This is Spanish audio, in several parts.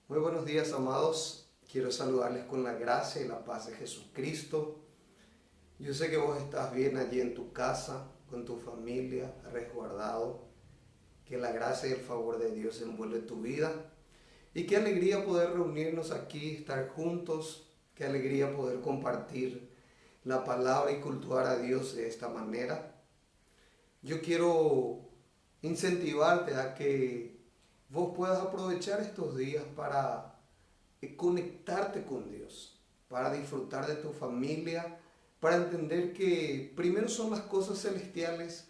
Muy buenos días, amados. Quiero saludarles con la gracia y la paz de Jesucristo. Yo sé que vos estás bien allí en tu casa, con tu familia, resguardado. Que la gracia y el favor de Dios envuelve tu vida. Y qué alegría poder reunirnos aquí, estar juntos. Qué alegría poder compartir la palabra y cultuar a Dios de esta manera. Yo quiero incentivarte a que vos puedas aprovechar estos días para conectarte con Dios, para disfrutar de tu familia, para entender que primero son las cosas celestiales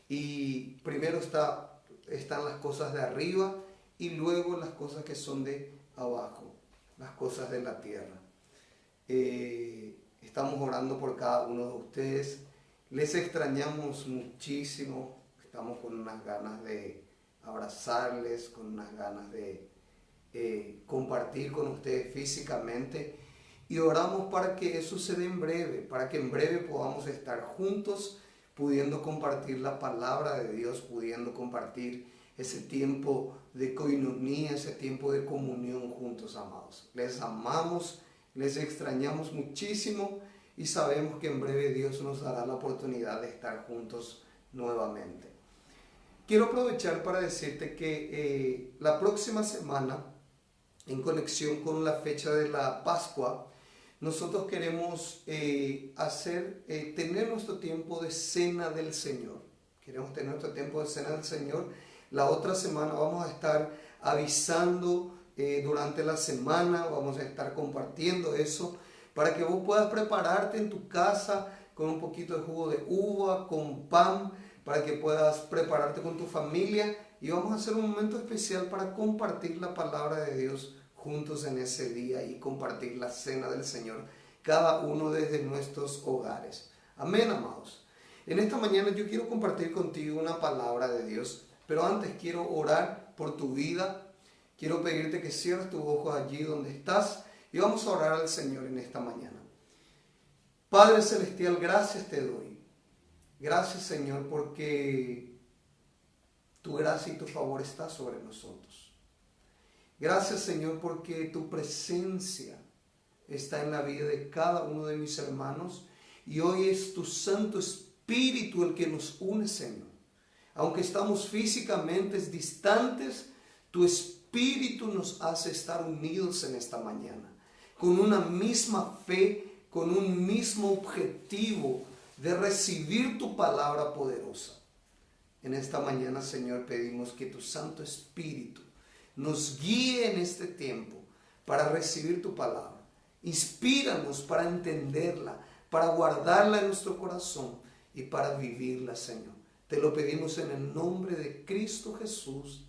y primero están las cosas de arriba y luego las cosas que son de abajo, las cosas de la tierra. Estamos orando por cada uno de ustedes. Les extrañamos muchísimo. Estamos con unas ganas de abrazarles, con unas ganas de compartir con ustedes físicamente. Y oramos para que eso se dé en breve, para que en breve podamos estar juntos, pudiendo compartir la palabra de Dios, pudiendo compartir ese tiempo de coinonía, ese tiempo de comunión juntos, amados. Les amamos, les extrañamos muchísimo y sabemos que en breve Dios nos dará la oportunidad de estar juntos nuevamente. Quiero aprovechar para decirte que la próxima semana, en conexión con la fecha de la Pascua, nosotros queremos tener nuestro tiempo de cena del Señor. Queremos tener nuestro tiempo de cena del Señor. La otra semana vamos a estar avisando durante la semana, vamos a estar compartiendo eso para que vos puedas prepararte en tu casa con un poquito de jugo de uva, con pan, para que puedas prepararte con tu familia y vamos a hacer un momento especial para compartir la palabra de Dios juntos en ese día y compartir la cena del Señor, cada uno desde nuestros hogares. Amén, amados. En esta mañana yo quiero compartir contigo una palabra de Dios, pero antes quiero orar por tu vida. Quiero pedirte que cierres tus ojos allí donde estás y vamos a orar al Señor en esta mañana. Padre Celestial, gracias te doy. Gracias, Señor, porque tu gracia y tu favor está sobre nosotros. Gracias, Señor, porque tu presencia está en la vida de cada uno de mis hermanos y hoy es tu Santo Espíritu el que nos une, Señor. Aunque estamos físicamente distantes, tu Espíritu nos hace estar unidos en esta mañana, con una misma fe, con un mismo objetivo de recibir tu palabra poderosa. En esta mañana, Señor, pedimos que tu Santo Espíritu nos guíe en este tiempo para recibir tu palabra. Inspíranos para entenderla, para guardarla en nuestro corazón y para vivirla, Señor. Te lo pedimos en el nombre de Cristo Jesús.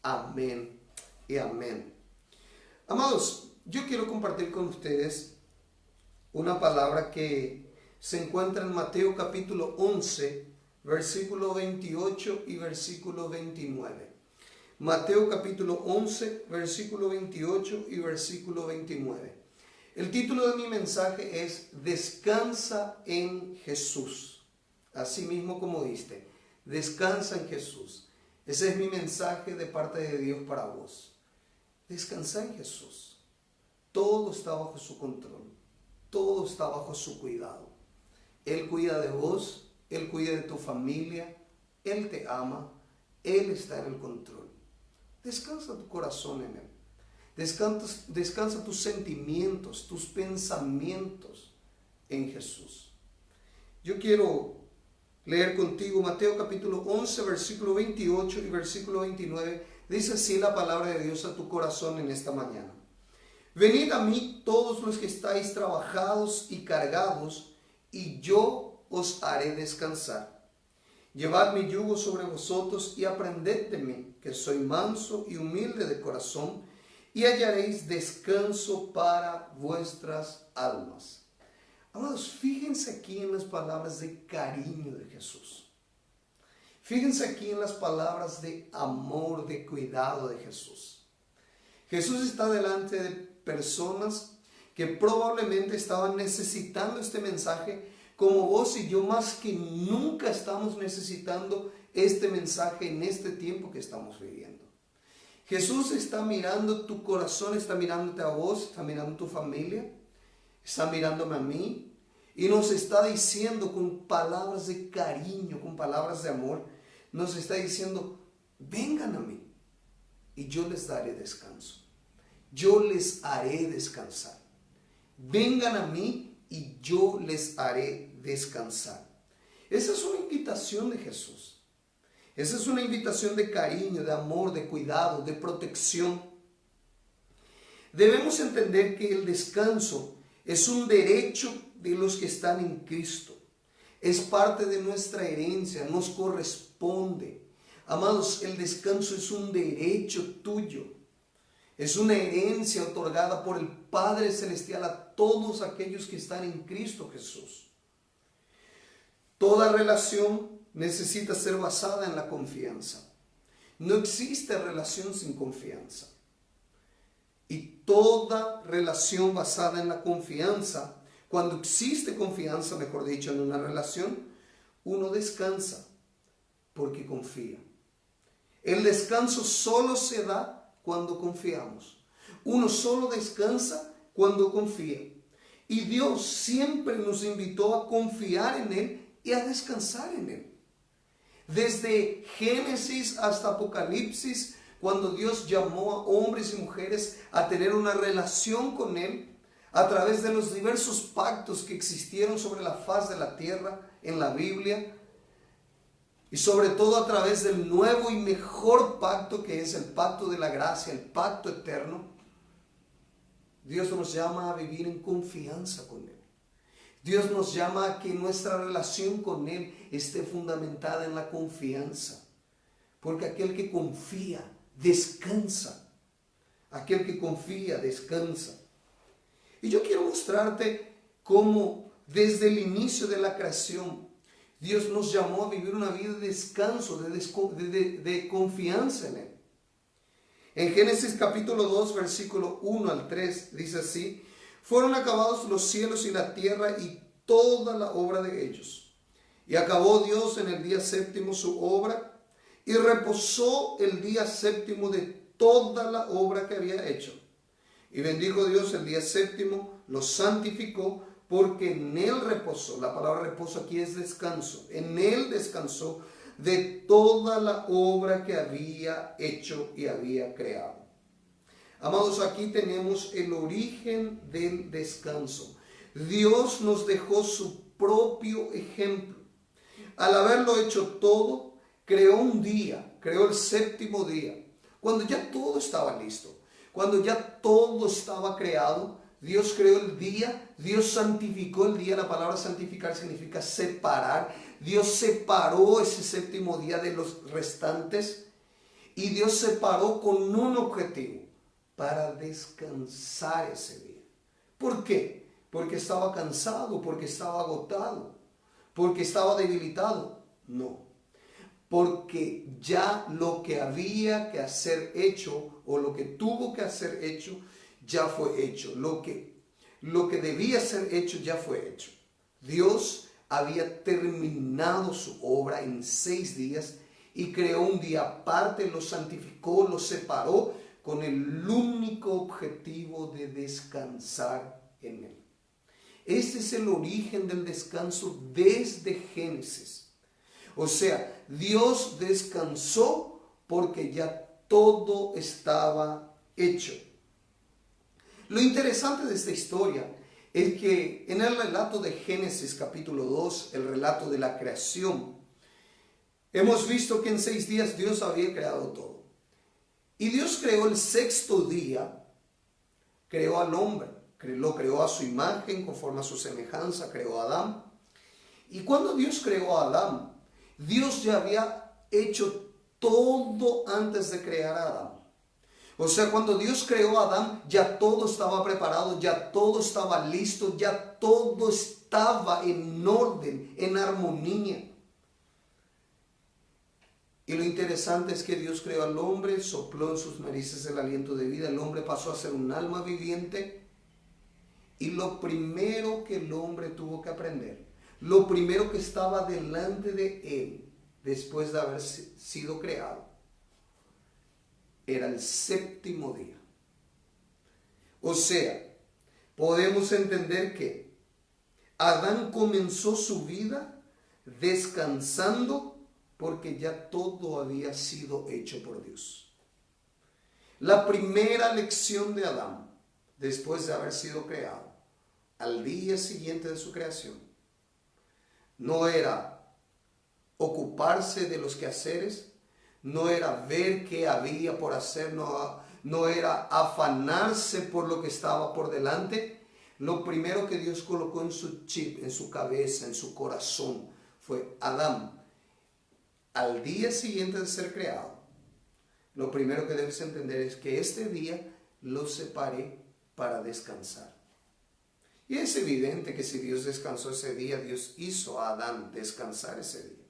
Amén y amén. Amados, yo quiero compartir con ustedes una palabra que se encuentra en Mateo capítulo 11, versículo 28 y versículo 29. Mateo capítulo 11, versículo 28 y versículo 29. El título de mi mensaje es Descansa en Jesús. Así mismo como diste, descansa en Jesús. Ese es mi mensaje de parte de Dios para vos. Descansa en Jesús. Todo está bajo su control. Todo está bajo su cuidado. Él cuida de vos, Él cuida de tu familia, Él te ama, Él está en el control. Descansa tu corazón en Él. Descansa tus sentimientos, tus pensamientos en Jesús. Yo quiero leer contigo Mateo capítulo 11, versículo 28 y versículo 29. Dice así la palabra de Dios a tu corazón en esta mañana. Venid a mí todos los que estáis trabajados y cargados, y yo os haré descansar. Llevad mi yugo sobre vosotros y aprended de mí, que soy manso y humilde de corazón, y hallaréis descanso para vuestras almas. Amados, fíjense aquí en las palabras de cariño de Jesús. Fíjense aquí en las palabras de amor, de cuidado de Jesús. Jesús está delante de personas que probablemente estaban necesitando este mensaje, como vos y yo más que nunca estamos necesitando este mensaje en este tiempo que estamos viviendo. Jesús está mirando tu corazón, está mirándote a vos, está mirando a tu familia, está mirándome a mí y nos está diciendo con palabras de cariño, con palabras de amor, nos está diciendo, vengan a mí y yo les daré descanso. Yo les haré descansar. Vengan a mí y yo les haré descansar. Esa es una invitación de Jesús. Esa es una invitación de cariño, de amor, de cuidado, de protección. Debemos entender que el descanso es un derecho de los que están en Cristo. Es parte de nuestra herencia, nos corresponde. Amados, el descanso es un derecho tuyo. Es una herencia otorgada por el Padre Celestial a todos aquellos que están en Cristo Jesús. Toda relación necesita ser basada en la confianza. No existe relación sin confianza. Y toda relación basada en la confianza, cuando existe confianza, mejor dicho, en una relación, uno descansa porque confía. El descanso solo se da cuando confiamos. Uno solo descansa cuando confía. Y Dios siempre nos invitó a confiar en Él y a descansar en Él. Desde Génesis hasta Apocalipsis, cuando Dios llamó a hombres y mujeres a tener una relación con Él, a través de los diversos pactos que existieron sobre la faz de la tierra en la Biblia, y sobre todo a través del nuevo y mejor pacto que es el pacto de la gracia, el pacto eterno, Dios nos llama a vivir en confianza con Él. Dios nos llama a que nuestra relación con Él esté fundamentada en la confianza. Porque aquel que confía, descansa. Aquel que confía, descansa. Y yo quiero mostrarte cómo desde el inicio de la creación, Dios nos llamó a vivir una vida de descanso, de confianza en Él. En Génesis capítulo 2, versículo 1 al 3, dice así: fueron acabados los cielos y la tierra y toda la obra de ellos. Y acabó Dios en el día séptimo su obra y reposó el día séptimo de toda la obra que había hecho. Y bendijo Dios el día séptimo, lo santificó, porque en él reposó. La palabra reposo aquí es descanso. En él descansó de toda la obra que había hecho y había creado. Amados, aquí tenemos el origen del descanso. Dios nos dejó su propio ejemplo. Al haberlo hecho todo, creó un día, creó el séptimo día, cuando ya todo estaba listo, cuando ya todo estaba creado. Dios creó el día, Dios santificó el día. La palabra santificar significa separar. Dios separó ese séptimo día de los restantes y Dios separó con un objetivo: para descansar ese día. ¿Por qué? Porque estaba cansado, porque estaba agotado, porque estaba debilitado. No, porque ya lo que había que hacer hecho, o lo que tuvo que hacer hecho, ya fue hecho. Lo que debía ser hecho ya fue hecho. Dios había terminado su obra en 6 días y creó un día aparte, lo santificó, lo separó con el único objetivo de descansar en Él. Este es el origen del descanso desde Génesis. O sea, Dios descansó porque ya todo estaba hecho. Lo interesante de esta historia es que en el relato de Génesis capítulo 2, el relato de la creación, hemos visto que en 6 días Dios había creado todo. Y Dios creó el 6º día, creó al hombre, lo creó a su imagen, conforme a su semejanza, creó a Adán. Y cuando Dios creó a Adán, Dios ya había hecho todo antes de crear a Adán. O sea, cuando Dios creó a Adán, ya todo estaba preparado, ya todo estaba listo, ya todo estaba en orden, en armonía. Y lo interesante es que Dios creó al hombre, sopló en sus narices el aliento de vida, el hombre pasó a ser un alma viviente. Y lo primero que el hombre tuvo que aprender, lo primero que estaba delante de él, después de haber sido creado, era el séptimo día. O sea, podemos entender que Adán comenzó su vida descansando porque ya todo había sido hecho por Dios. La primera lección de Adán, después de haber sido creado, al día siguiente de su creación, no era ocuparse de los quehaceres, no era ver qué había por hacer, no era afanarse por lo que estaba por delante. Lo primero que Dios colocó en su chip, en su cabeza, en su corazón, fue: Adán, al día siguiente de ser creado, lo primero que debes entender es que este día lo separé para descansar. Y es evidente que si Dios descansó ese día, Dios hizo a Adán descansar ese día.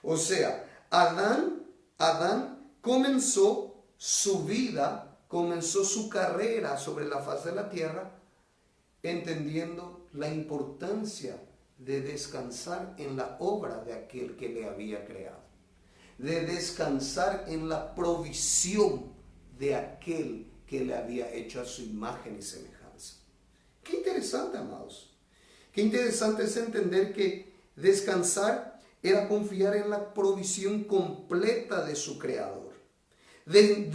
O sea, Adán comenzó su vida, comenzó su carrera sobre la faz de la tierra, entendiendo la importancia de descansar en la obra de aquel que le había creado, de descansar en la provisión de aquel que le había hecho a su imagen y semejanza. Qué interesante, amados. Qué interesante es entender que descansar era confiar en la provisión completa de su Creador. De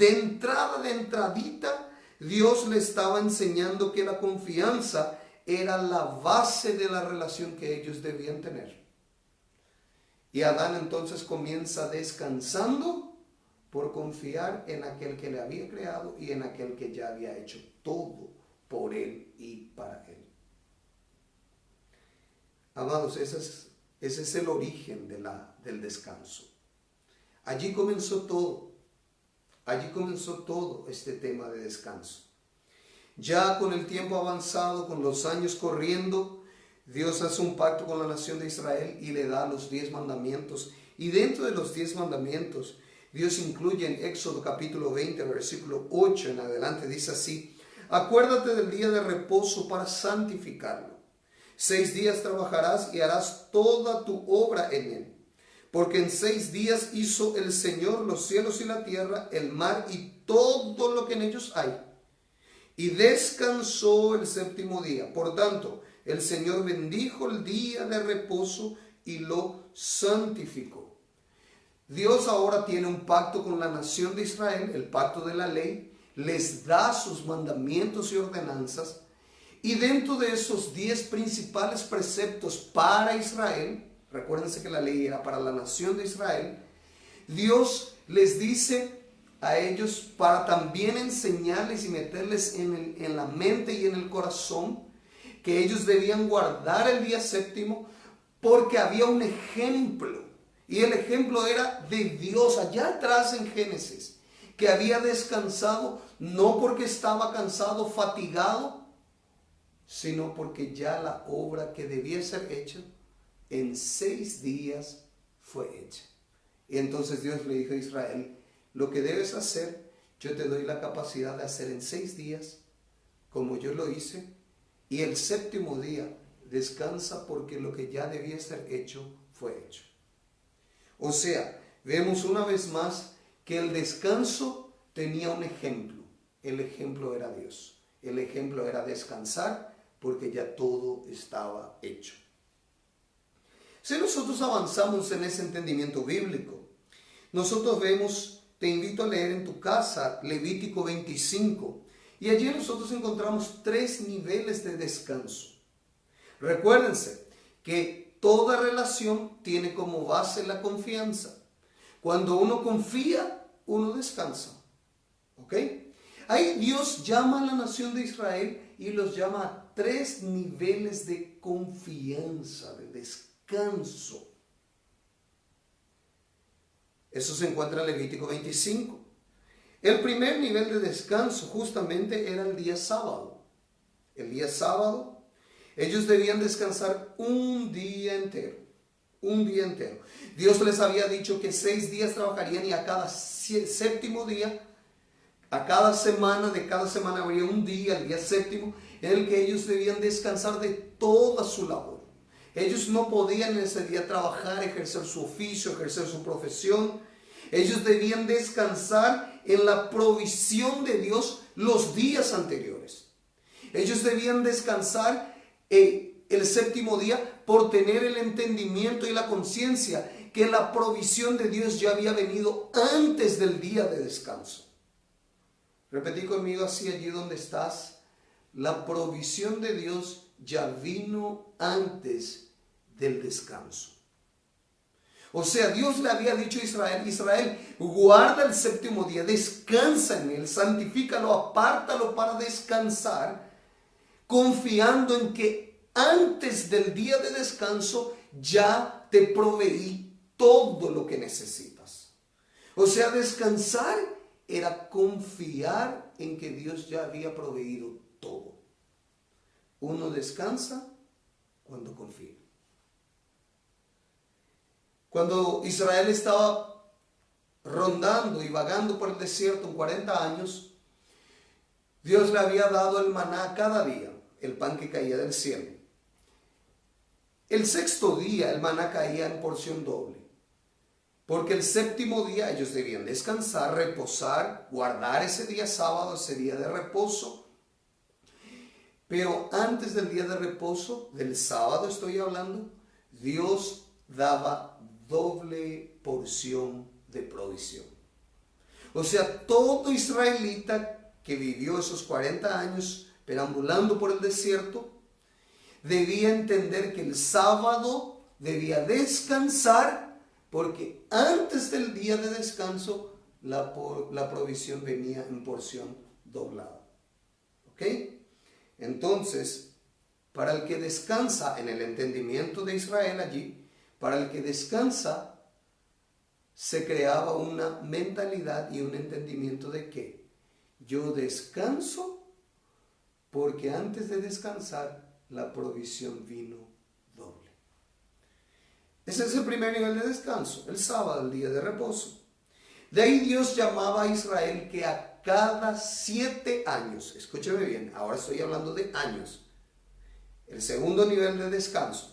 entradita, Dios le estaba enseñando que la confianza era la base de la relación que ellos debían tener. Y Adán entonces comienza descansando por confiar en aquel que le había creado y en aquel que ya había hecho todo por él y para él. Amados, ese es el origen del descanso. Allí comenzó todo. Allí comenzó todo este tema de descanso. Ya con el tiempo avanzado, con los años corriendo, Dios hace un pacto con la nación de Israel y le da los 10 mandamientos. Y dentro de los 10 mandamientos, Dios incluye en Éxodo capítulo 20, versículo 8 en adelante, dice así: acuérdate del día de reposo para santificarlo. 6 días trabajarás y harás toda tu obra en él. Porque en 6 días hizo el Señor los cielos y la tierra, el mar y todo lo que en ellos hay. Y descansó el séptimo día. Por tanto, el Señor bendijo el día de reposo y lo santificó. Dios ahora tiene un pacto con la nación de Israel, el pacto de la ley. Les da sus mandamientos y ordenanzas. Y dentro de esos 10 principales preceptos para Israel, recuérdense que la ley era para la nación de Israel, Dios les dice a ellos, para también enseñarles y meterles en la mente y en el corazón, que ellos debían guardar el día séptimo, porque había un ejemplo, y el ejemplo era de Dios allá atrás en Génesis, que había descansado no porque estaba cansado, fatigado, sino porque ya la obra que debía ser hecha en 6 días fue hecha. Y entonces Dios le dijo a Israel: lo que debes hacer, yo te doy la capacidad de hacer en 6 días, como yo lo hice, y el séptimo día descansa porque lo que ya debía ser hecho fue hecho. O sea, vemos una vez más que el descanso tenía un ejemplo. El ejemplo era Dios. El ejemplo era descansar porque ya todo estaba hecho. Si nosotros avanzamos en ese entendimiento bíblico, nosotros vemos, te invito a leer en tu casa Levítico 25, y allí nosotros encontramos 3 niveles de descanso. Recuérdense que toda relación tiene como base la confianza. Cuando uno confía, uno descansa. ¿Ok? Ahí Dios llama a la nación de Israel y los llama a 3 niveles de confianza, de descanso. Eso se encuentra en Levítico 25. El primer nivel de descanso justamente era el día sábado. El día sábado, ellos debían descansar un día entero. Un día entero. Dios les había dicho que 6 días trabajarían y a cada séptimo día, a cada semana, de cada semana habría un día, el día séptimo, en el que ellos debían descansar de toda su labor. Ellos no podían en ese día trabajar, ejercer su oficio, ejercer su profesión. Ellos debían descansar en la provisión de Dios los días anteriores. Ellos debían descansar el séptimo día por tener el entendimiento y la conciencia que la provisión de Dios ya había venido antes del día de descanso. Repetí conmigo así allí donde estás. La provisión de Dios ya vino antes del descanso. O sea, Dios le había dicho a Israel: Israel, guarda el séptimo día, descansa en él, santifícalo, apártalo para descansar, confiando en que antes del día de descanso ya te proveí todo lo que necesitas. O sea, descansar era confiar en que Dios ya había proveído todo. Uno descansa cuando confía. Cuando Israel estaba rondando y vagando por el desierto en 40 años, Dios le había dado el maná cada día, el pan que caía del cielo. El sexto día el maná caía en porción doble, porque el séptimo día ellos debían descansar, reposar, guardar ese día sábado, ese día de reposo. Pero antes del día de reposo, del sábado estoy hablando, Dios daba doble porción de provisión. O sea, todo israelita que vivió esos 40 años perambulando por el desierto, debía entender que el sábado debía descansar, porque antes del día de descanso la provisión venía en porción doblada. ¿Ok? Entonces, para el que descansa en el entendimiento de Israel allí, para el que descansa, se creaba una mentalidad y un entendimiento de que yo descanso porque antes de descansar la provisión vino doble. Ese es el primer nivel de descanso, el sábado, el día de reposo. De ahí Dios llamaba a Israel que a cada 7 años, escúcheme bien, ahora estoy hablando de años, el segundo nivel de descanso,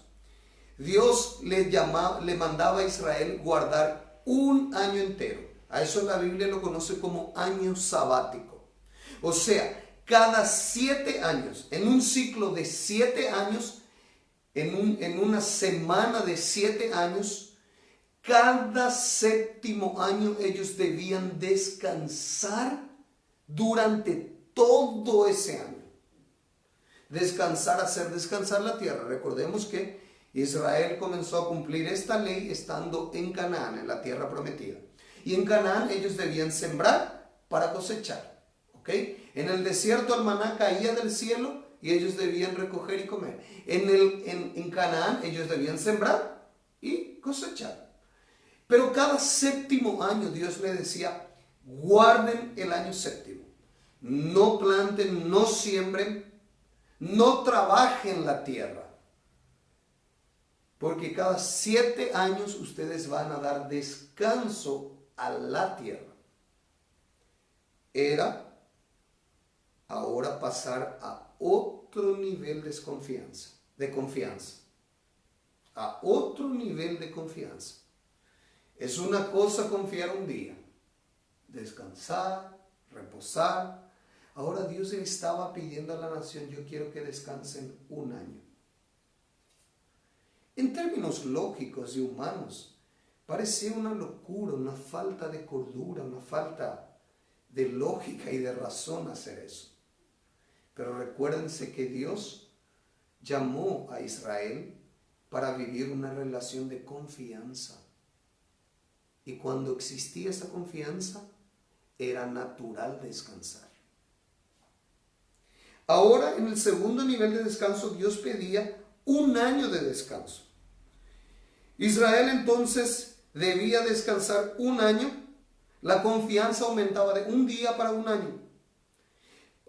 Dios le mandaba a Israel guardar un año entero. A eso la Biblia lo conoce como año sabático. O sea, cada 7 años, en un ciclo de 7 años, en una semana de 7 años, cada séptimo año ellos debían descansar durante todo ese año. Descansar, hacer descansar la tierra. Recordemos que Israel comenzó a cumplir esta ley estando en Canaán, en la tierra prometida. Y en Canaán ellos debían sembrar para cosechar. ¿Ok? En el desierto el maná caía del cielo y ellos debían recoger y comer. En Canaán ellos debían sembrar y cosechar. Pero cada séptimo año Dios le decía: guarden el año séptimo. No planten, no siembren, no trabajen la tierra. Porque cada 7 años ustedes van a dar descanso a la tierra. Era ahora pasar a otro nivel de confianza. A otro nivel de confianza. Es una cosa confiar un día, descansar, reposar. Ahora Dios le estaba pidiendo a la nación: yo quiero que descansen un año. En términos lógicos y humanos, parecía una locura, una falta de cordura, una falta de lógica y de razón hacer eso. Pero recuérdense que Dios llamó a Israel para vivir una relación de confianza. Y cuando existía esa confianza, era natural descansar. Ahora, en el segundo nivel de descanso, Dios pedía un año de descanso. Israel entonces debía descansar un año. La confianza aumentaba de un día para un año.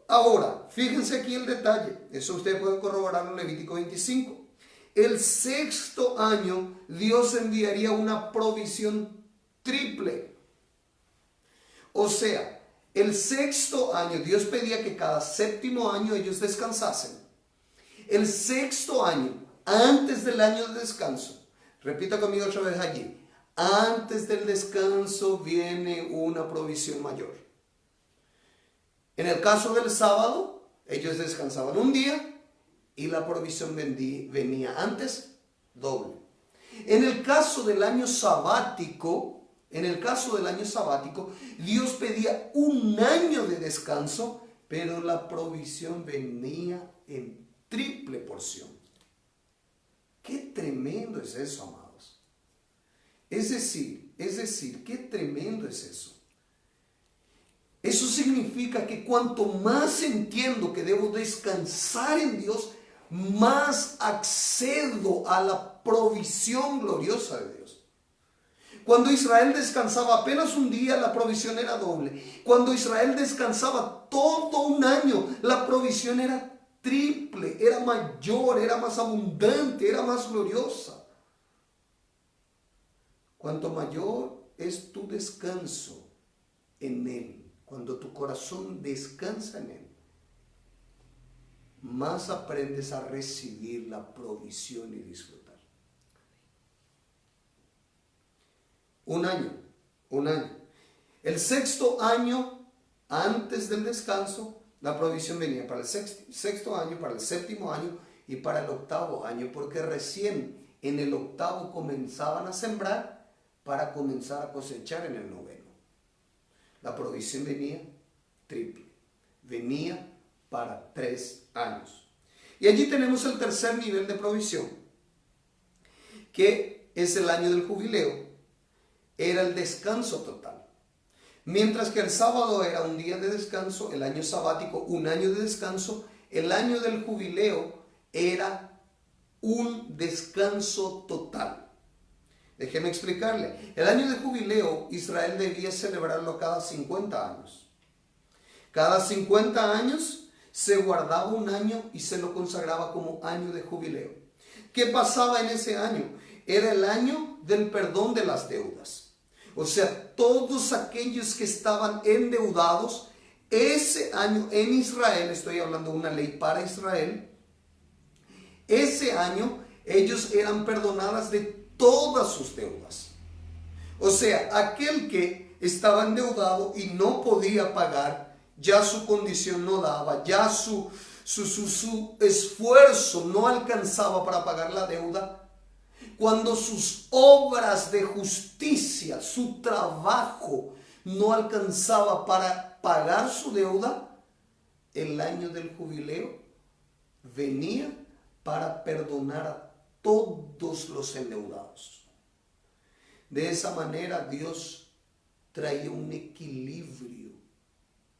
Ahora, fíjense aquí el detalle. Eso usted puede corroborarlo en Levítico 25. El sexto año Dios enviaría una provisión triple. O sea, el sexto año Dios pedía que cada séptimo año ellos descansasen. El sexto año, antes del año de descanso, repita conmigo otra vez allí, Antes del descanso viene una provisión mayor. En el caso del sábado, ellos descansaban un día y la provisión venía antes doble. En el caso del año sabático, Dios pedía un año de descanso, pero la provisión venía en triple porción. Qué tremendo es eso, amados. Es decir, qué tremendo es eso. Eso significa que cuanto más entiendo que debo descansar en Dios, más accedo a la provisión gloriosa de Dios. Cuando Israel descansaba apenas un día, la provisión era doble. Cuando Israel descansaba todo un año, la provisión era triple, era mayor, era más abundante, era más gloriosa. Cuanto mayor es tu descanso en Él, cuando tu corazón descansa en Él, más aprendes a recibir la provisión y disfrutar. Un año. El sexto año, antes del descanso, la provisión venía para el sexto año, para el séptimo año y para el octavo año, porque recién en el octavo comenzaban a sembrar para comenzar a cosechar en el noveno. La provisión venía triple, venía para 3 años. Y allí tenemos el tercer nivel de provisión, que es el año del jubileo. Era el descanso total. Mientras que el sábado era un día de descanso, el año sabático un año de descanso, el año del jubileo era un descanso total. Déjeme explicarle. El año de jubileo Israel debía celebrarlo cada 50 años. Cada 50 años se guardaba un año y se lo consagraba como año de jubileo. ¿Qué pasaba en ese año? Era el año del perdón de las deudas. O sea, todos aquellos que estaban endeudados, ese año en Israel, estoy hablando de una ley para Israel, ese año ellos eran perdonadas de todas sus deudas. O sea, aquel que estaba endeudado y no podía pagar, ya su condición no daba, ya su esfuerzo no alcanzaba para pagar la deuda. Cuando sus obras de justicia, su trabajo no alcanzaba para pagar su deuda, el año del jubileo venía para perdonar a todos los endeudados. De esa manera Dios traía un equilibrio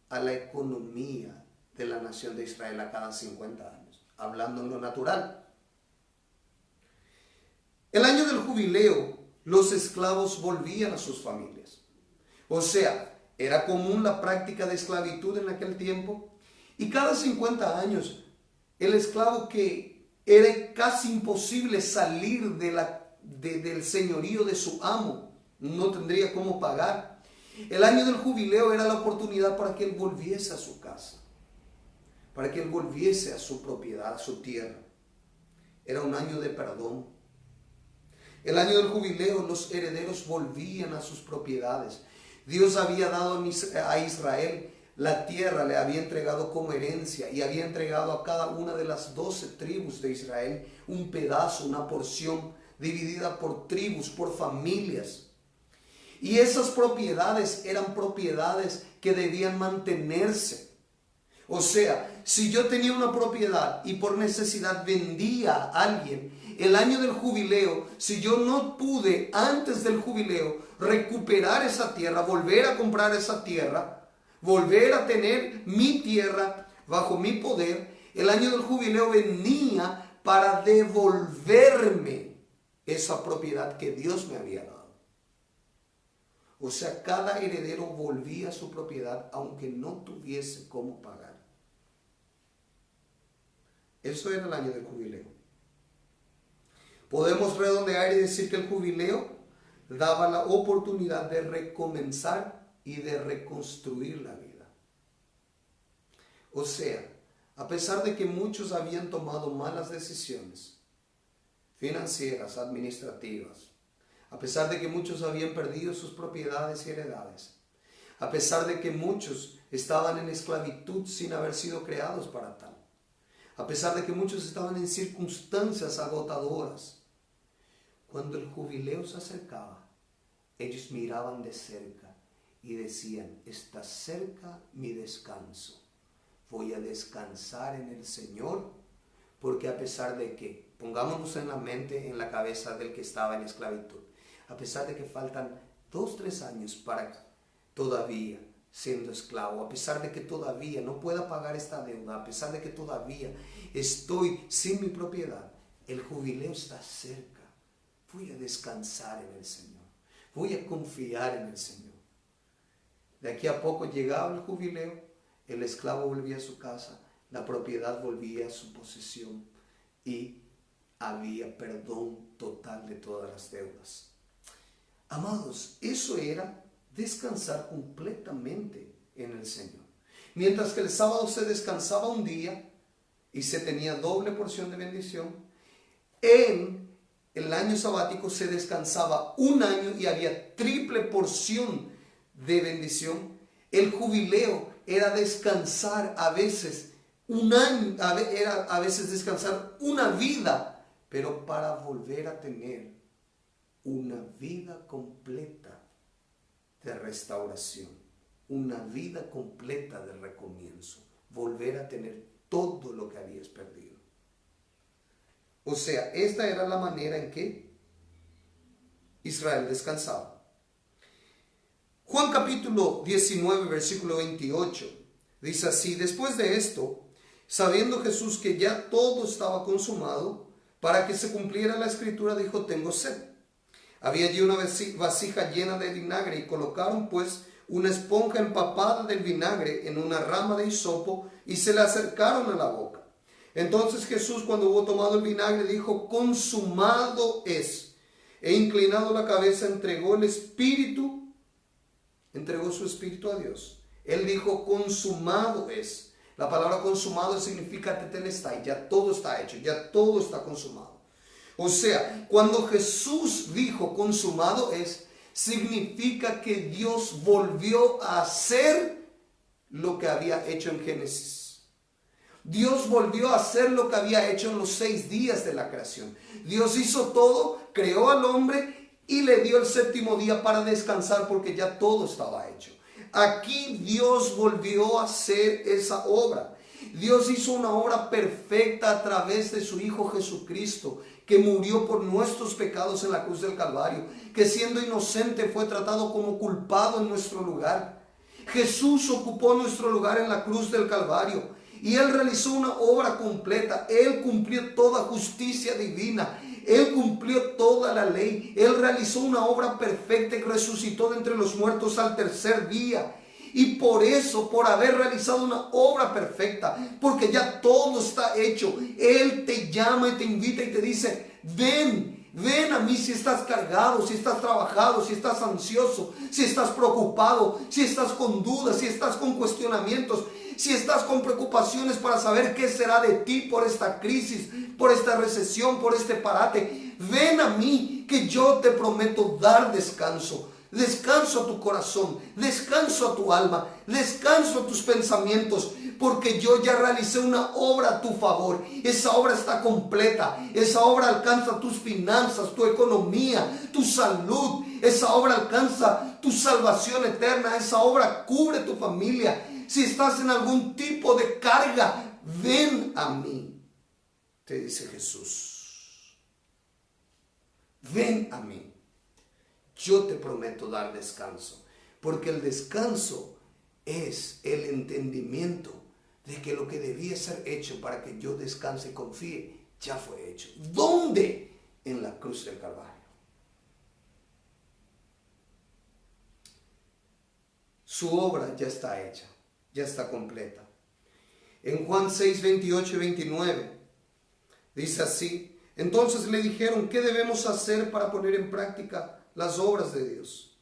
a la economía de la nación de Israel a cada 50 años, hablando en lo natural. El año del jubileo, los esclavos volvían a sus familias. O sea, era común la práctica de esclavitud en aquel tiempo. Y cada 50 años, el esclavo que era casi imposible salir del señorío de su amo, no tendría cómo pagar. El año del jubileo era la oportunidad para que él volviese a su casa, para que él volviese a su propiedad, a su tierra. Era un año de perdón. El año del jubileo, los herederos volvían a sus propiedades. Dios había dado a Israel la tierra, le había entregado como herencia y había entregado a cada una de las 12 tribus de Israel un pedazo, una porción dividida por tribus, por familias. Y esas propiedades eran propiedades que debían mantenerse. O sea, si yo tenía una propiedad y por necesidad vendía a alguien, el año del jubileo, si yo no pude antes del jubileo recuperar esa tierra, volver a comprar esa tierra, volver a tener mi tierra bajo mi poder, el año del jubileo venía para devolverme esa propiedad que Dios me había dado. O sea, cada heredero volvía a su propiedad aunque no tuviese cómo pagar. Eso era el año del jubileo. Podemos redondear y decir que el jubileo daba la oportunidad de recomenzar y de reconstruir la vida. O sea, a pesar de que muchos habían tomado malas decisiones financieras, administrativas, a pesar de que muchos habían perdido sus propiedades y heredades, a pesar de que muchos estaban en esclavitud sin haber sido creados para tal, a pesar de que muchos estaban en circunstancias agotadoras. Cuando el jubileo se acercaba, ellos miraban de cerca y decían: está cerca mi descanso. Voy a descansar en el Señor, porque a pesar de que, pongámonos en la mente, en la cabeza del que estaba en esclavitud, a pesar de que faltan 2-3 años para todavía siendo esclavo, a pesar de que todavía no pueda pagar esta deuda, a pesar de que todavía estoy sin mi propiedad, el jubileo está cerca. Voy a descansar en el Señor, voy a confiar en el Señor. De aquí a poco llegaba el jubileo, el esclavo volvía a su casa, la propiedad volvía a su posesión y había perdón total de todas las deudas. Amados, eso era descansar completamente en el Señor. Mientras que el sábado se descansaba un día y se tenía doble porción de bendición, en el año sabático se descansaba un año y había triple porción de bendición. El jubileo era descansar a veces un año, era a veces descansar una vida, pero para volver a tener una vida completa de restauración, una vida completa de recomienzo, volver a tener todo lo que habías perdido. O sea, esta era la manera en que Israel descansaba. Juan capítulo 19, versículo 28, dice así: después de esto, sabiendo Jesús que ya todo estaba consumado, para que se cumpliera la escritura, dijo: tengo sed. Había allí una vasija llena de vinagre, y colocaron pues una esponja empapada del vinagre en una rama de hisopo, y se la acercaron a la boca. Entonces Jesús, cuando hubo tomado el vinagre, dijo: consumado es. E inclinado la cabeza, entregó su espíritu a Dios. Él dijo: consumado es. La palabra consumado significa tetelestai, ya todo está hecho, ya todo está consumado. O sea, cuando Jesús dijo consumado es, significa que Dios volvió a hacer lo que había hecho en Génesis. Dios volvió a hacer lo que había hecho en los 6 días de la creación. Dios hizo todo, creó al hombre y le dio el 7º día para descansar, porque ya todo estaba hecho. Aquí Dios volvió a hacer esa obra. Dios hizo una obra perfecta a través de su Hijo Jesucristo, que murió por nuestros pecados en la cruz del Calvario, que siendo inocente fue tratado como culpado en nuestro lugar. Jesús ocupó nuestro lugar en la cruz del Calvario y Él realizó una obra completa. Él cumplió toda justicia divina. Él cumplió toda la ley. Él realizó una obra perfecta y resucitó de entre los muertos al 3er día. Y por eso, por haber realizado una obra perfecta, porque ya todo está hecho, Él te llama y te invita y te dice: ven a mí si estás cargado, si estás trabajado, si estás ansioso, si estás preocupado, si estás con dudas, si estás con cuestionamientos, si estás con preocupaciones para saber qué será de ti por esta crisis, por esta recesión, por este parate. Ven a mí, que yo te prometo dar descanso. Descanso a tu corazón, descanso a tu alma, descanso a tus pensamientos, porque yo ya realicé una obra a tu favor. Esa obra está completa, esa obra alcanza tus finanzas, tu economía, tu salud, esa obra alcanza tu salvación eterna, esa obra cubre tu familia. Si estás en algún tipo de carga, ven a mí, te dice Jesús. Ven a mí. Yo te prometo dar descanso, porque el descanso es el entendimiento de que lo que debía ser hecho para que yo descanse y confíe, ya fue hecho. ¿Dónde? En la cruz del Calvario. Su obra ya está hecha, ya está completa. En Juan 6, 28 y 29, dice así: entonces le dijeron: ¿qué debemos hacer para poner en práctica las obras de Dios?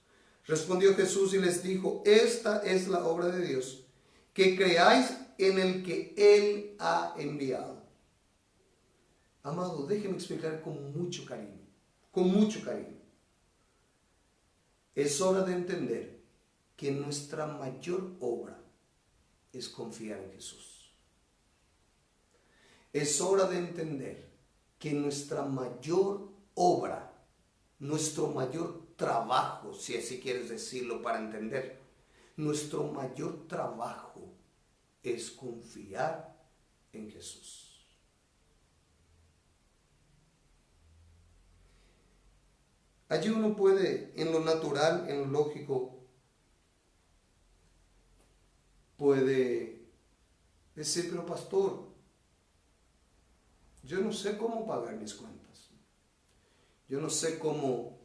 Respondió Jesús y les dijo: esta es la obra de Dios, que creáis en el que Él ha enviado. Amado, déjeme explicar con mucho cariño, con mucho cariño. Es hora de entender que nuestra mayor obra es confiar en Jesús. Es hora de entender que nuestra mayor obra, nuestro mayor trabajo, si así quieres decirlo para entender, nuestro mayor trabajo es confiar en Jesús. Allí uno puede, en lo natural, en lo lógico, puede decir, pero pastor, yo no sé cómo pagar mis cuentas. Yo no sé cómo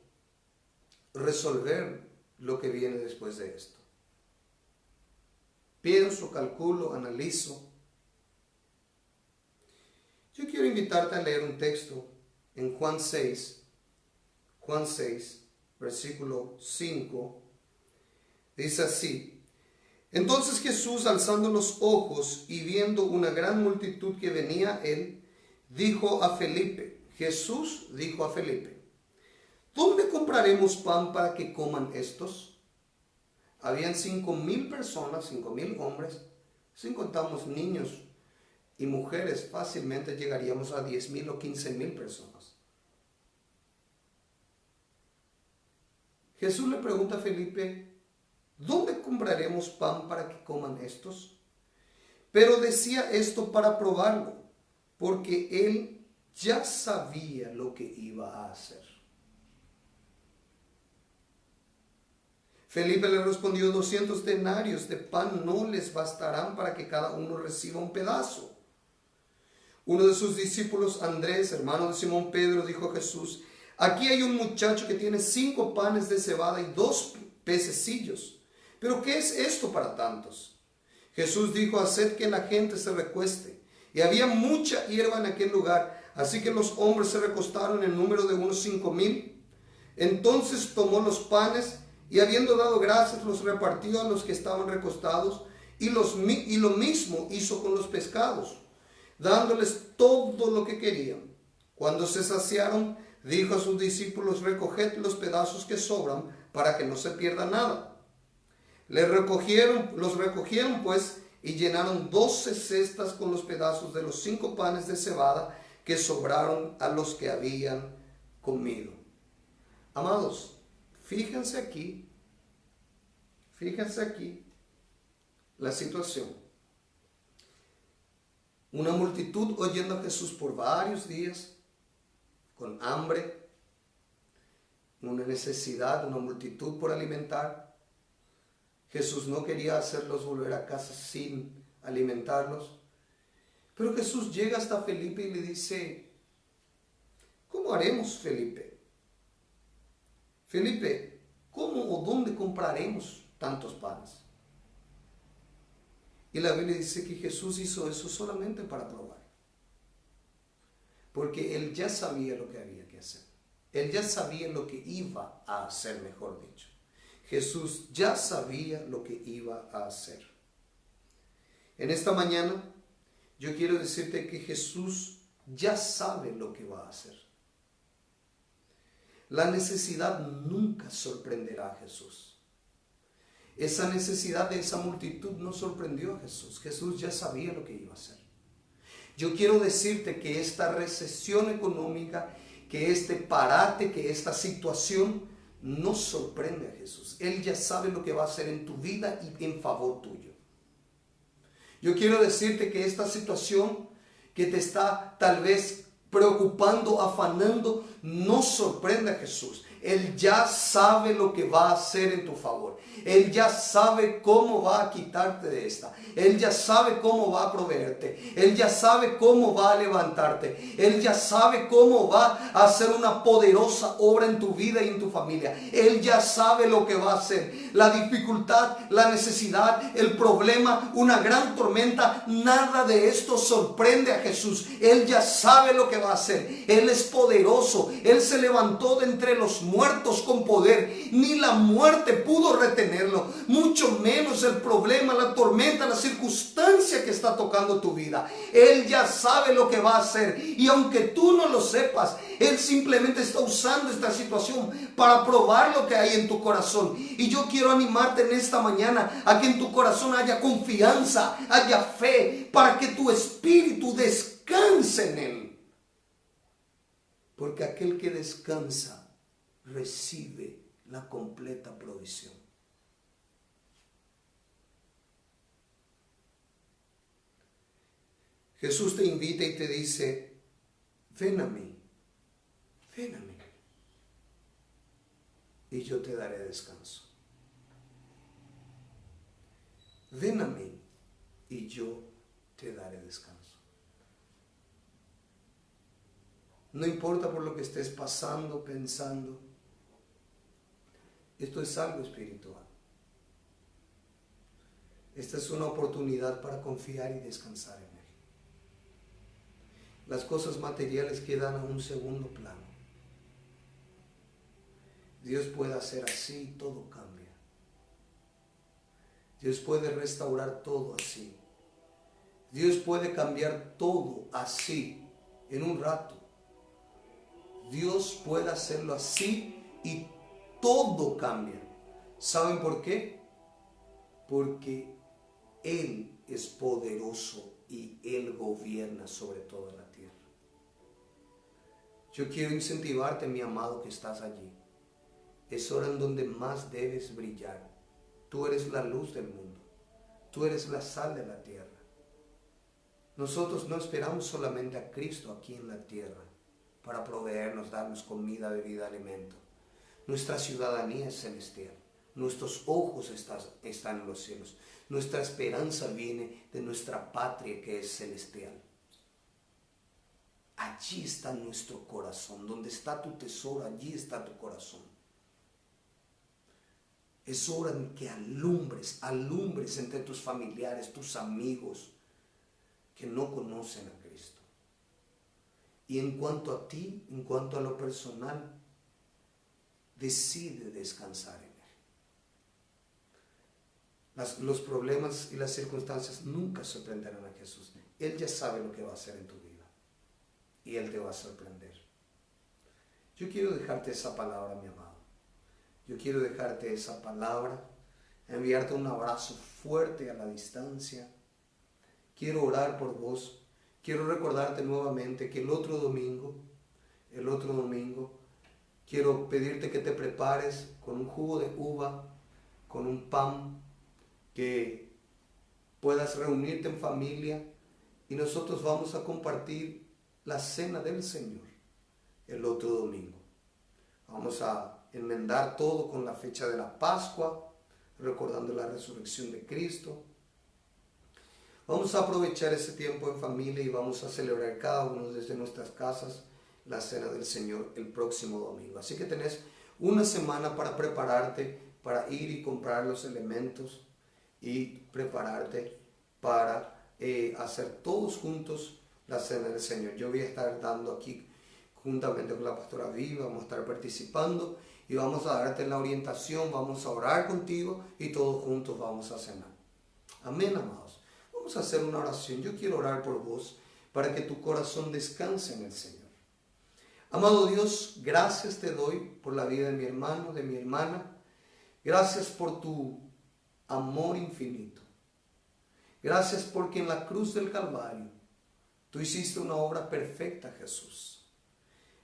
resolver lo que viene después de esto. Pienso, calculo, analizo. Yo quiero invitarte a leer un texto en Juan 6, versículo 5, dice así: Entonces Jesús, alzando los ojos y viendo una gran multitud que venía a él, Jesús dijo a Felipe, ¿dónde compraremos pan para que coman estos? Habían 5,000 personas, 5,000 hombres, sin contamos niños y mujeres, fácilmente llegaríamos a 10,000 o 15,000 personas. Jesús le pregunta a Felipe, ¿dónde compraremos pan para que coman estos? Pero decía esto para probarlo, porque él ya sabía lo que iba a hacer. Felipe le respondió, 200 denarios de pan no les bastarán para que cada uno reciba un pedazo. Uno de sus discípulos, Andrés, hermano de Simón Pedro, dijo a Jesús, aquí hay un muchacho que tiene 5 panes de cebada y 2 pececillos. ¿Pero qué es esto para tantos? Jesús dijo, haced que la gente se recueste. Y había mucha hierba en aquel lugar, así que los hombres se recostaron en número de unos 5,000. Entonces tomó los panes y habiendo dado gracias los repartió a los que estaban recostados y lo mismo hizo con los pescados, dándoles todo lo que querían. Cuando se saciaron, dijo a sus discípulos, recoged los pedazos que sobran para que no se pierda nada. Los recogieron pues y llenaron 12 cestas con los pedazos de los 5 panes de cebada que sobraron a los que habían comido. Amados, fíjense aquí la situación. Una multitud oyendo a Jesús por varios días, con hambre, una necesidad, una multitud por alimentar. Jesús no quería hacerlos volver a casa sin alimentarlos. Pero Jesús llega hasta Felipe y le dice, ¿cómo haremos, Felipe? Felipe, ¿cómo o dónde compraremos tantos panes? Y la Biblia dice que Jesús hizo eso solamente para probar. Porque él ya sabía lo que había que hacer. Él ya sabía lo que iba a hacer, mejor dicho. Jesús ya sabía lo que iba a hacer. En esta mañana, yo quiero decirte que Jesús ya sabe lo que va a hacer. La necesidad nunca sorprenderá a Jesús. Esa necesidad de esa multitud no sorprendió a Jesús. Jesús ya sabía lo que iba a hacer. Yo quiero decirte que esta recesión económica, que este parate, que esta situación no sorprende a Jesús. Él ya sabe lo que va a hacer en tu vida y en favor tuyo. Yo quiero decirte que esta situación que te está tal vez preocupando, afanando, no sorprende a Jesús. Él ya sabe lo que va a hacer en tu favor. Él ya sabe cómo va a quitarte de esta. Él ya sabe cómo va a proveerte. Él ya sabe cómo va a levantarte. Él ya sabe cómo va a hacer una poderosa obra en tu vida y en tu familia. Él ya sabe lo que va a hacer. La dificultad, la necesidad, el problema, una gran tormenta, nada de esto sorprende a Jesús. Él ya sabe lo que va a hacer. Él es poderoso. Él se levantó de entre los muertos muertos con poder, ni la muerte pudo retenerlo, mucho menos el problema, la tormenta, la circunstancia que está tocando tu vida. Él ya sabe lo que va a hacer, y aunque tú no lo sepas, Él simplemente está usando esta situación para probar lo que hay en tu corazón. Y yo quiero animarte en esta mañana a que en tu corazón haya confianza, haya fe, para que tu espíritu descanse en Él. Porque aquel que descansa recibe la completa provisión. Jesús te invita y te dice, ven a mí, y yo te daré descanso. Ven a mí y yo te daré descanso. No importa por lo que estés pasando, pensando. Esto es algo espiritual. Esta es una oportunidad para confiar y descansar en Él. Las cosas materiales quedan a un segundo plano. Dios puede hacer así, todo cambia. Dios puede restaurar todo así. Dios puede cambiar todo así, en un rato. Dios puede hacerlo así y todo cambia. ¿Saben por qué? Porque Él es poderoso y Él gobierna sobre toda la tierra. Yo quiero incentivarte, mi amado, que estás allí. Es hora en donde más debes brillar. Tú eres la luz del mundo. Tú eres la sal de la tierra. Nosotros no esperamos solamente a Cristo aquí en la tierra para proveernos, darnos comida, bebida, alimento. Nuestra ciudadanía es celestial. Nuestros ojos están en los cielos. Nuestra esperanza viene de nuestra patria que es celestial. Allí está nuestro corazón. Donde está tu tesoro, allí está tu corazón. Es hora en que alumbres entre tus familiares, tus amigos que no conocen a Cristo. Y en cuanto a ti, en cuanto a lo personal, decide descansar en Él. Los problemas y las circunstancias nunca sorprenderán a Jesús. Él ya sabe lo que va a hacer en tu vida. Y Él te va a sorprender. Yo quiero dejarte esa palabra, mi amado. Yo quiero dejarte esa palabra, enviarte un abrazo fuerte a la distancia. Quiero orar por vos. Quiero recordarte nuevamente que el otro domingo, quiero pedirte que te prepares con un jugo de uva, con un pan, que puedas reunirte en familia y nosotros vamos a compartir la cena del Señor el otro domingo. Vamos a enmendar todo con la fecha de la Pascua, recordando la resurrección de Cristo. Vamos a aprovechar ese tiempo en familia y vamos a celebrar cada uno desde nuestras casas la cena del Señor el próximo domingo. Así que tenés una semana para prepararte, para ir y comprar los elementos y prepararte para hacer todos juntos la cena del Señor. Yo voy a estar dando aquí juntamente con la pastora Viva, vamos a estar participando y vamos a darte la orientación, vamos a orar contigo y todos juntos vamos a cenar. Amén, amados. Vamos a hacer una oración. Yo quiero orar por vos para que tu corazón descanse en el Señor. Amado Dios, gracias te doy por la vida de mi hermano, de mi hermana. Gracias por tu amor infinito. Gracias porque en la cruz del Calvario tú hiciste una obra perfecta, Jesús.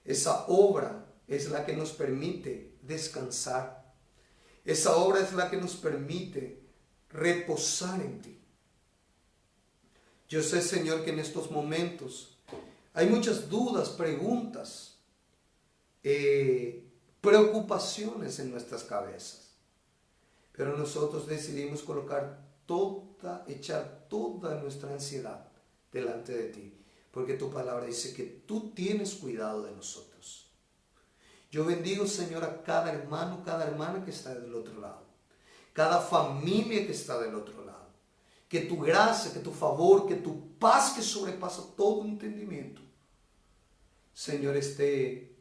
Esa obra es la que nos permite descansar. Esa obra es la que nos permite reposar en ti. Yo sé, Señor, que en estos momentos hay muchas dudas, preguntas, preocupaciones en nuestras cabezas. Pero nosotros decidimos echar toda nuestra ansiedad delante de ti. Porque tu palabra dice que tú tienes cuidado de nosotros. Yo bendigo, Señor, a cada hermano, cada hermana que está del otro lado. Cada familia que está del otro lado. Que tu gracia, que tu favor, que tu paz que sobrepasa todo entendimiento, Señor, esté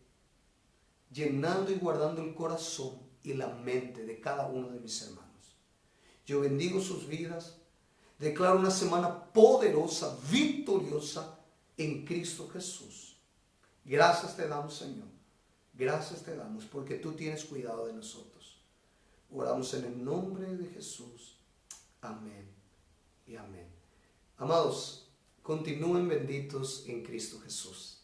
llenando y guardando el corazón y la mente de cada uno de mis hermanos. Yo bendigo sus vidas. Declaro una semana poderosa, victoriosa en Cristo Jesús. Gracias te damos, Señor. Gracias te damos porque tú tienes cuidado de nosotros. Oramos en el nombre de Jesús. Amén y amén. Amados, continúen benditos en Cristo Jesús.